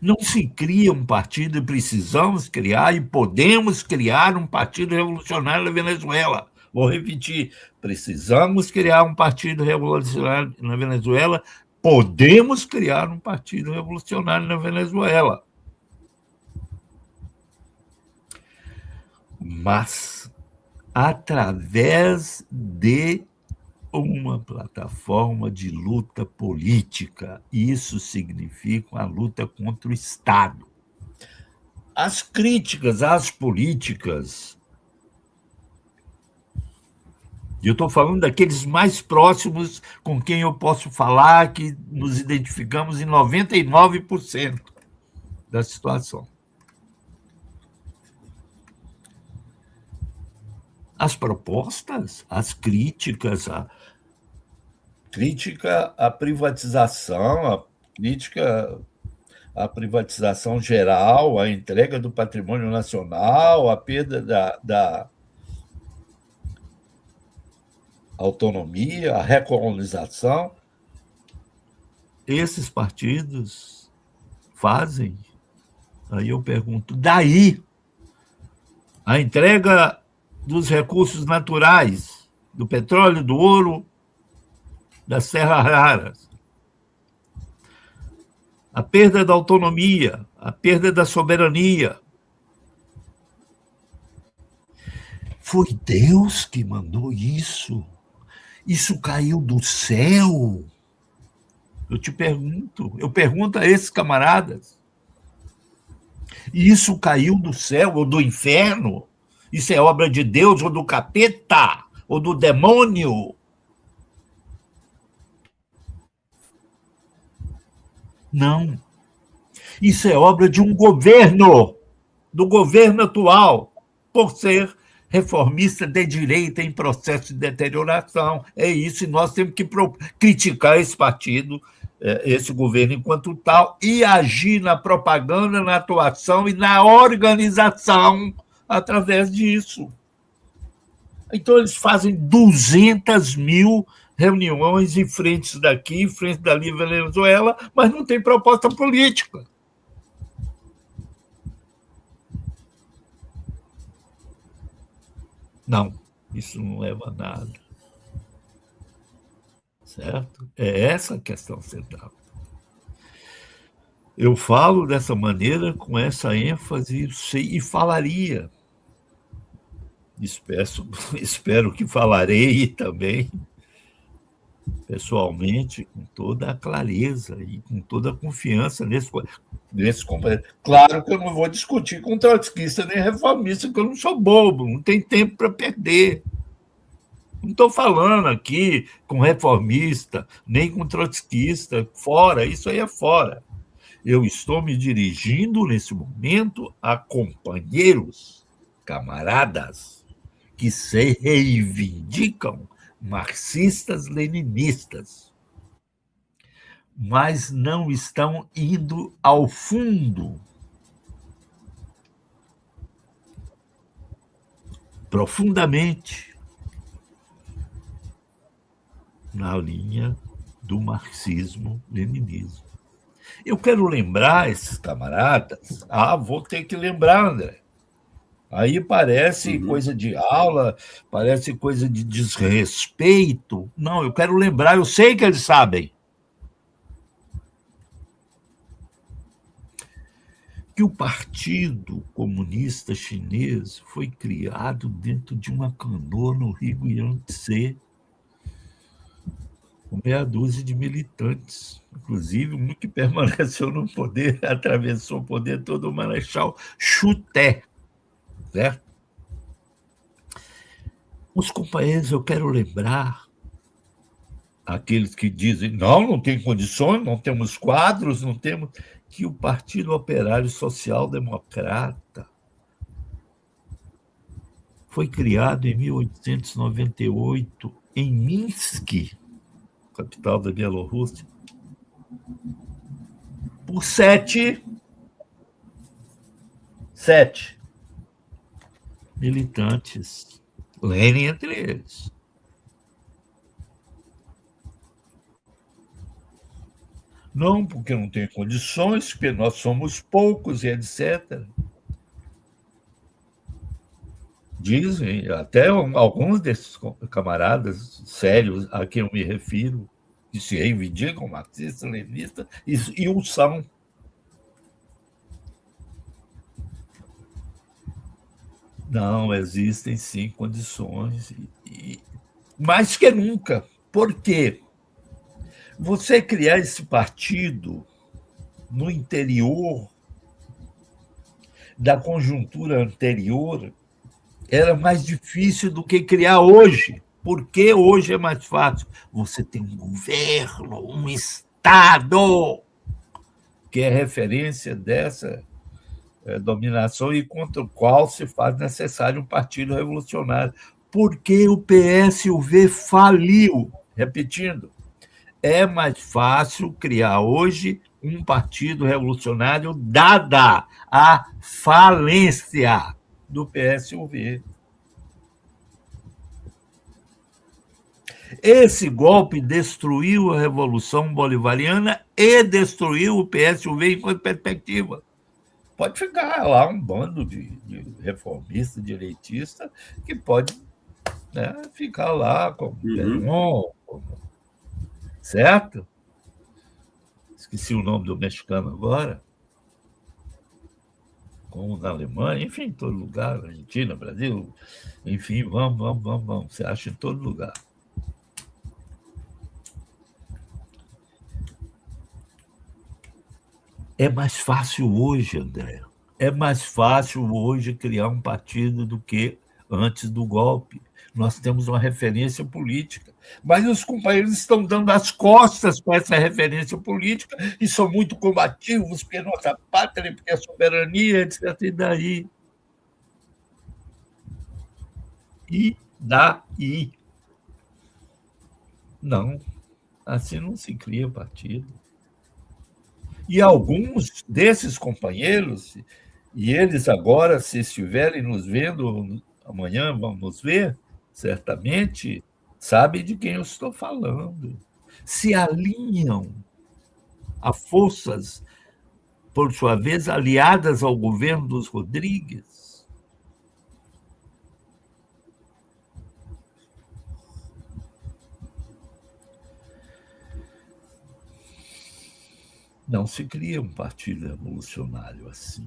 Não se cria um partido, e precisamos criar, e podemos criar um partido revolucionário na Venezuela. Vou repetir: precisamos criar um partido revolucionário na Venezuela, podemos criar um partido revolucionário na Venezuela. Mas através de uma plataforma de luta política. Isso significa uma luta contra o Estado. As críticas às políticas, eu estou falando daqueles mais próximos com quem eu posso falar que nos identificamos em 99% da situação. As propostas, as críticas, a crítica à privatização, a crítica à privatização geral, à entrega do patrimônio nacional, à perda da autonomia, à recolonização. Esses partidos fazem. Aí eu pergunto, daí a entrega dos recursos naturais, do petróleo, do ouro, das terras raras, a perda da autonomia, a perda da soberania. Foi Deus que mandou isso? Isso caiu do céu? Eu pergunto a esses camaradas. Isso caiu do céu ou do inferno? Isso é obra de Deus ou do capeta? Ou do demônio? Não. Isso é obra de um governo, do governo atual, por ser reformista de direita em processo de deterioração. É isso, e nós temos que criticar esse partido, esse governo enquanto tal, e agir na propaganda, na atuação e na organização através disso. Então, eles fazem 200 mil reuniões em frente daqui, em frente dali, Venezuela, mas não tem proposta política. Não, isso não leva a nada. Certo? É essa a questão central. Eu falo dessa maneira, com essa ênfase, e falaria. Espero que falarei também, pessoalmente, com toda a clareza e com toda a confiança nesse companheiro. Claro que eu não vou discutir com trotskista nem reformista, porque eu não sou bobo, não tenho tempo para perder. Não estou falando aqui com reformista, nem com trotskista, fora, isso aí é fora. Eu estou me dirigindo, nesse momento, a companheiros, camaradas, que se reivindicam marxistas-leninistas, mas não estão indo ao fundo, profundamente, na linha do marxismo-leninismo. Eu quero lembrar esses camaradas. Vou ter que lembrar, André. Aí parece coisa de aula, parece coisa de desrespeito. Não, eu quero lembrar, eu sei que eles sabem. Que o Partido Comunista Chinês foi criado dentro de uma canoa no Rio Yangtze, com meia dúzia de militantes, inclusive um que permaneceu no poder, atravessou o poder todo, o Marechal Chuté, certo? Os companheiros, eu quero lembrar aqueles que dizem não tem condições, não temos quadros, não temos, que o Partido Operário Social Democrata foi criado em 1898 em Minsk, capital da Bielorrússia, por sete militantes, Lenin entre eles. Não, porque não tem condições, porque nós somos poucos e etc. Dizem, até alguns desses camaradas sérios a quem eu me refiro, que se reivindicam marxistas, leninistas, e o são. Não, existem sim condições, mais que nunca, Por quê? Você criar esse partido no interior da conjuntura anterior era mais difícil do que criar hoje. Por que hoje é mais fácil? Você tem um governo, um Estado, que é referência dessa dominação e contra o qual se faz necessário um partido revolucionário. Porque o PSUV faliu. Repetindo, é mais fácil criar hoje um partido revolucionário dada a falência do PSUV. Esse golpe destruiu a Revolução Bolivariana e destruiu o PSUV enquanto perspectiva. Pode ficar lá um bando de reformista, direitista, que pode, né, ficar lá como Perón, certo? Esqueci o nome do mexicano agora. Como na Alemanha, enfim, em todo lugar, Argentina, Brasil, enfim, vamos. Você acha em todo lugar. É mais fácil hoje, André. É mais fácil hoje criar um partido do que antes do golpe. Nós temos uma referência política. Mas os companheiros estão dando as costas para essa referência política e são muito combativos, porque é nossa pátria, porque é soberania, etc. E daí? E daí? Não, assim não se cria partido. E alguns desses companheiros, e eles agora, se estiverem nos vendo, amanhã vamos ver, certamente, sabem de quem eu estou falando. Se alinham a forças, por sua vez, aliadas ao governo dos Rodrigues. Não se cria um partido revolucionário assim.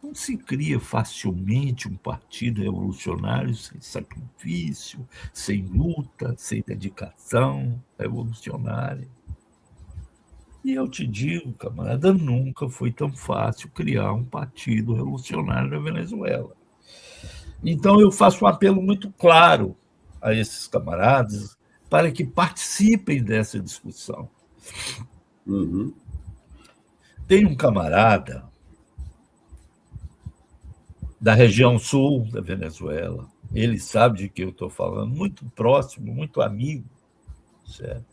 Não se cria facilmente um partido revolucionário sem sacrifício, sem luta, sem dedicação revolucionária. E eu te digo, camarada, nunca foi tão fácil criar um partido revolucionário na Venezuela. Então eu faço um apelo muito claro a esses camaradas para que participem dessa discussão. Tem um camarada da região sul da Venezuela, ele sabe de que eu estou falando, muito próximo, muito amigo, certo?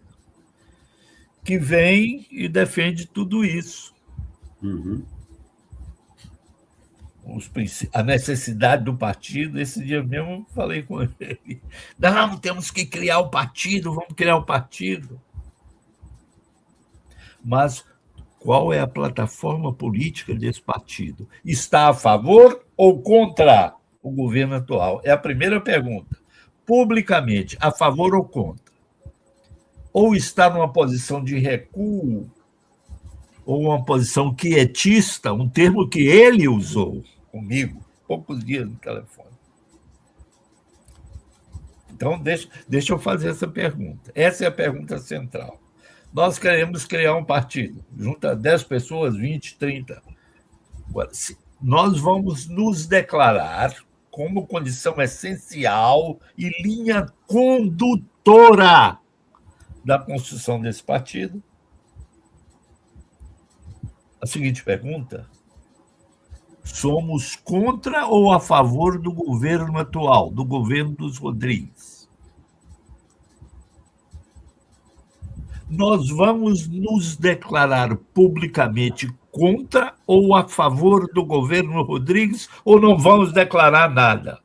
Que vem e defende tudo isso. A necessidade do partido, esse dia mesmo eu falei com ele. Não, temos que criar o partido, vamos criar o partido. Mas qual é a plataforma política desse partido? Está a favor ou contra o governo atual? É a primeira pergunta. Publicamente, a favor ou contra? Ou está numa posição de recuo, ou uma posição quietista, um termo que ele usou comigo, poucos dias no telefone. Então, deixa eu fazer essa pergunta. Essa é a pergunta central. Nós queremos criar um partido, junta 10 pessoas, 20, 30. Agora, nós vamos nos declarar como condição essencial e linha condutora da construção desse partido a seguinte pergunta: somos contra ou a favor do governo atual, do governo dos Rodrigues? Nós vamos nos declarar publicamente contra ou a favor do governo Rodrigues ou não vamos declarar nada?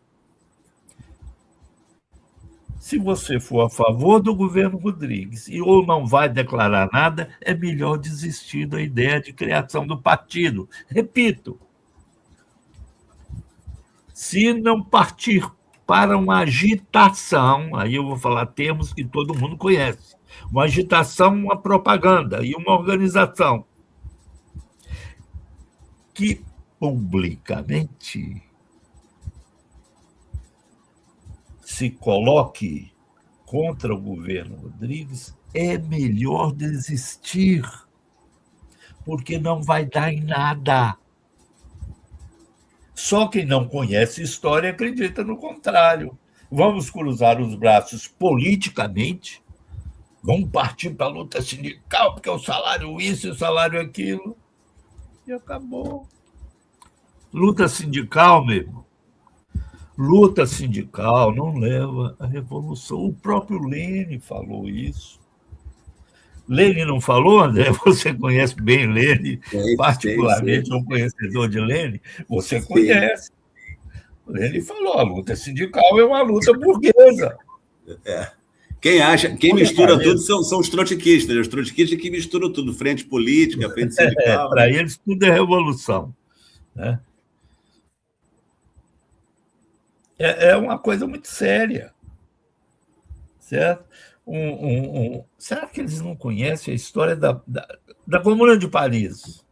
Se você for a favor do governo Rodrigues e ou não vai declarar nada, é melhor desistir da ideia de criação do partido. Repito, se não partir para uma agitação, aí eu vou falar termos que todo mundo conhece, uma agitação, uma propaganda e uma organização que publicamente se coloque contra o governo Rodrigues, é melhor desistir, porque não vai dar em nada. Só quem não conhece história acredita no contrário. Vamos cruzar os braços politicamente, vamos partir para a luta sindical, porque o salário isso e o salário aquilo, e acabou. Luta sindical, meu irmão. Luta sindical não leva à revolução. O próprio Lênin falou isso. Lênin não falou, André? Você conhece bem Lênin, particularmente um conhecedor de Lênin. Você conhece. Lênin falou, a luta sindical é uma luta burguesa. Quem mistura tudo são os trotskistas. Os trotskistas que misturam tudo, frente política, frente sindical. Para eles tudo é revolução. Né? É uma coisa muito séria. Certo? Será que eles não conhecem a história da Comuna de Paris?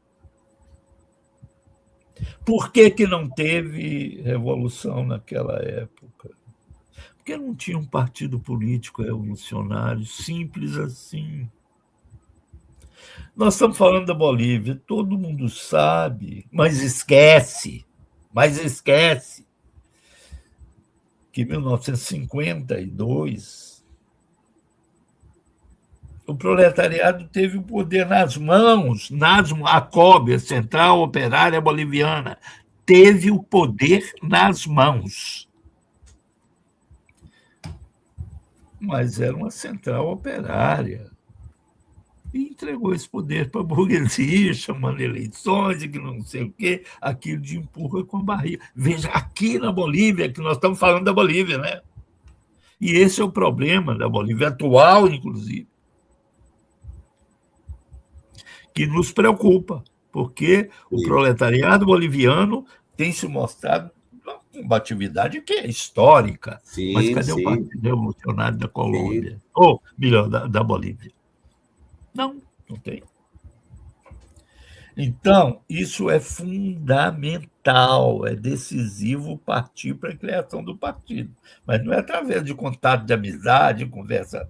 Por que não teve revolução naquela época? Porque não tinha um partido político revolucionário, simples assim. Nós estamos falando da Bolívia, todo mundo sabe, mas esquece que em 1952 o proletariado teve o poder nas mãos, a COB, a Central Operária Boliviana, teve o poder nas mãos. Mas era uma central operária. E entregou esse poder para a burguesia, chamando eleições e que não sei o quê, aquilo de empurra com a barriga. Veja, aqui na Bolívia, que nós estamos falando da Bolívia, né? E esse é o problema da Bolívia atual, inclusive, que nos preocupa, porque o proletariado boliviano tem se mostrado uma combatividade que é histórica. Mas cadê o Partido Revolucionário da Colômbia? Ou, melhor, da Bolívia? Não tem. Então, isso é fundamental, é decisivo partir para a criação do partido. Mas não é através de contato de amizade, conversa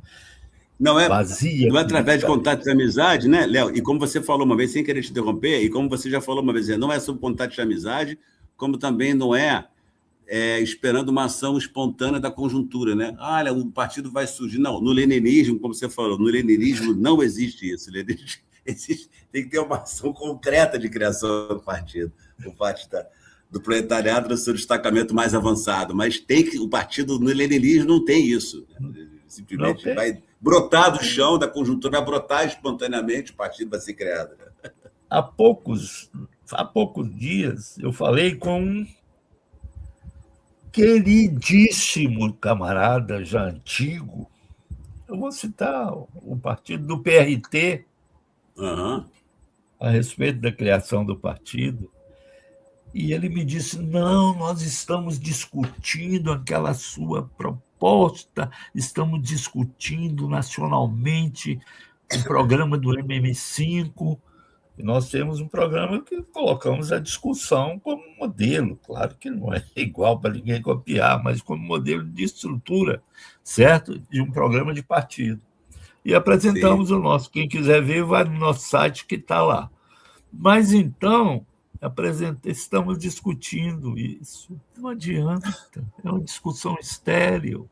vazia. Não é através de contato de amizade, né, Léo? E como você falou uma vez, sem querer te interromper, e como você já falou uma vez, não é sobre contato de amizade, como também não é esperando uma ação espontânea da conjuntura, né? Olha, o partido vai surgir. Não, no leninismo, como você falou, no leninismo não existe isso. Tem que ter uma ação concreta de criação do partido, por parte do proletariado, do seu destacamento mais avançado. Mas o partido no leninismo não tem isso. Né? Simplesmente vai brotar do chão, da conjuntura, vai brotar espontaneamente, o partido vai ser criado. Né? Há poucos dias eu falei com um queridíssimo camarada já antigo, eu vou citar o partido do PRT, a respeito da criação do partido, e ele me disse, não, nós estamos discutindo aquela sua proposta, estamos discutindo nacionalmente o programa do MM5, e nós temos um programa que colocamos a discussão como modelo, claro que não é igual para ninguém copiar, mas como modelo de estrutura, certo? De um programa de partido. E apresentamos o nosso. Quem quiser ver, vai no nosso site que está lá. Mas então, estamos discutindo isso. Não adianta, é uma discussão estéril.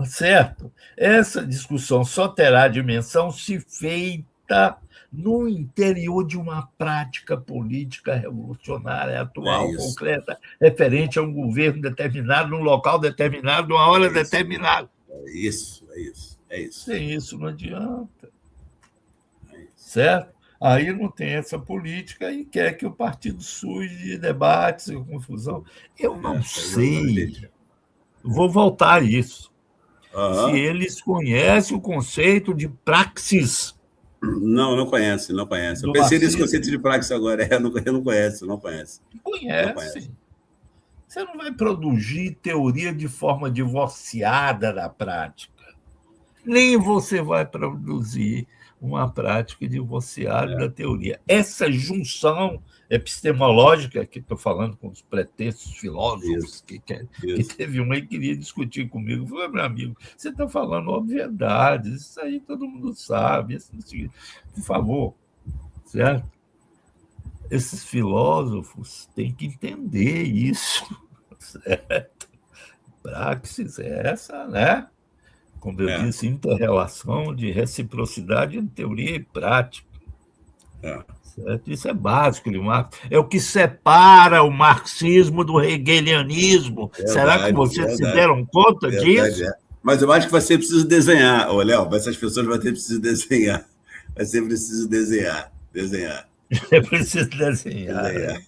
Certo? Essa discussão só terá dimensão se feita no interior de uma prática política revolucionária atual, concreta, referente a um governo determinado, num local determinado, numa hora determinada. É isso. Sem isso não adianta. Certo? Aí não tem essa política e quer que o partido surja de debates e confusão. Eu não sei. Vou voltar a isso. Se eles conhecem o conceito de praxis. Não conhece. Eu pensei nesse conceito de praxis agora. Eu não conheço. Não conhece. Você não vai produzir teoria de forma divorciada da prática. nem você vai produzir uma prática divorciada da teoria. Essa junção epistemológica, que estou falando com os pretextos filósofos, que teve um aí que queria discutir comigo, falou, meu amigo, você está falando obviedades, isso aí todo mundo sabe, por favor, certo? Esses filósofos têm que entender isso, certo? Praxis é essa, né? Como eu disse, inter-relação de reciprocidade entre teoria e prática. Certo? Isso é básico de Marx. É o que separa o marxismo do hegelianismo. Verdade, será que vocês se deram conta disso? Mas eu acho que vai ser preciso desenhar, Léo. Essas pessoas vão ter preciso desenhar. Vai ser preciso desenhar. É preciso desenhar. Né?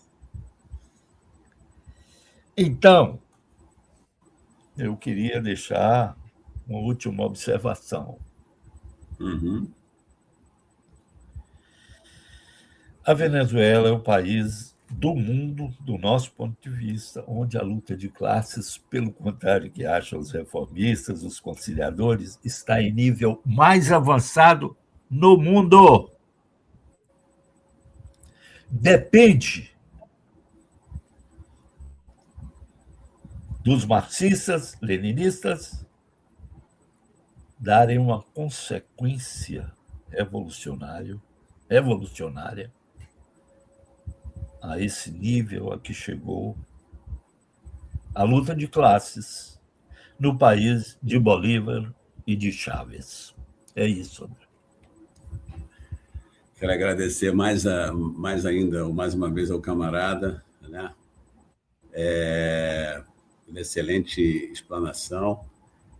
Então, eu queria deixar uma última observação. A Venezuela é o país do mundo, do nosso ponto de vista, onde a luta de classes, pelo contrário que acham os reformistas, os conciliadores, está em nível mais avançado no mundo. Depende dos marxistas, leninistas, darem uma consequência revolucionária a esse nível a que chegou a luta de classes no país de Bolívar e de Chávez. É isso, André. Quero agradecer mais uma vez ao camarada, né? Uma excelente explanação.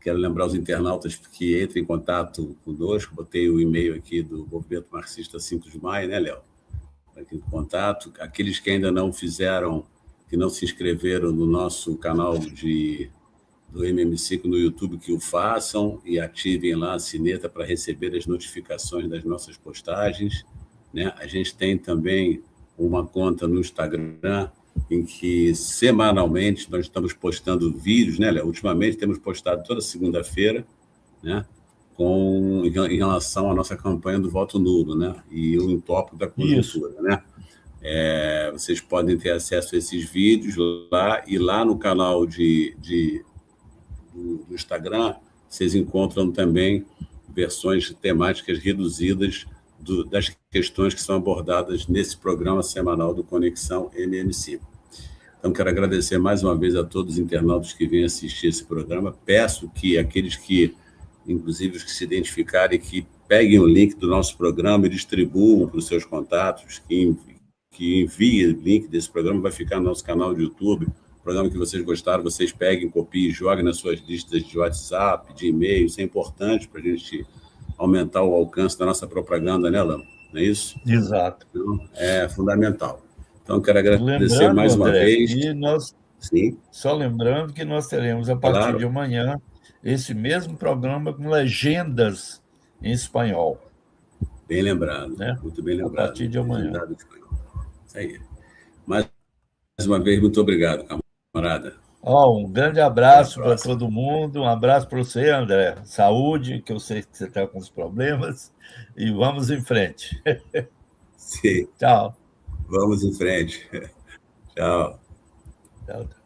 Quero lembrar os internautas que entrem em contato conosco. Botei o e-mail aqui do Movimento Marxista 5 de Maio, né, Léo? Aqui em contato. Aqueles que ainda não fizeram, que não se inscreveram no nosso canal do MM5 no YouTube, que o façam e ativem lá a sineta para receber as notificações das nossas postagens. Né? A gente tem também uma conta no Instagram em que semanalmente nós estamos postando vídeos, né, Léo? Ultimamente temos postado toda segunda-feira, né, em relação à nossa campanha do voto nulo, né, e o tópico da conjuntura, né? Vocês podem ter acesso a esses vídeos lá, e lá no canal do Instagram vocês encontram também versões temáticas reduzidas das questões que são abordadas nesse programa semanal do Conexão MM5. Então, quero agradecer mais uma vez a todos os internautas que vêm assistir esse programa. Peço que aqueles que, inclusive os que se identificarem, que peguem o link do nosso programa e distribuam para os seus contatos, que enviem o link desse programa, vai ficar no nosso canal de YouTube. Programa que vocês gostaram, vocês peguem, copiem e joguem nas suas listas de WhatsApp, de e-mail. Isso é importante para a gente aumentar o alcance da nossa propaganda, né, Lama? Não é isso? Exato. Então, é fundamental. Então, quero agradecer mais uma vez. Sim. Só lembrando que nós teremos, a partir de amanhã, esse mesmo programa com legendas em espanhol. Bem lembrado, né? Muito bem lembrado. A partir de amanhã. Isso aí. Mais uma vez, muito obrigado, camarada. Um grande abraço para todo mundo, um abraço para você, André. Saúde, que eu sei que você está com os problemas, e vamos em frente. Sim. Tchau. Vamos em frente. Tchau. Tchau.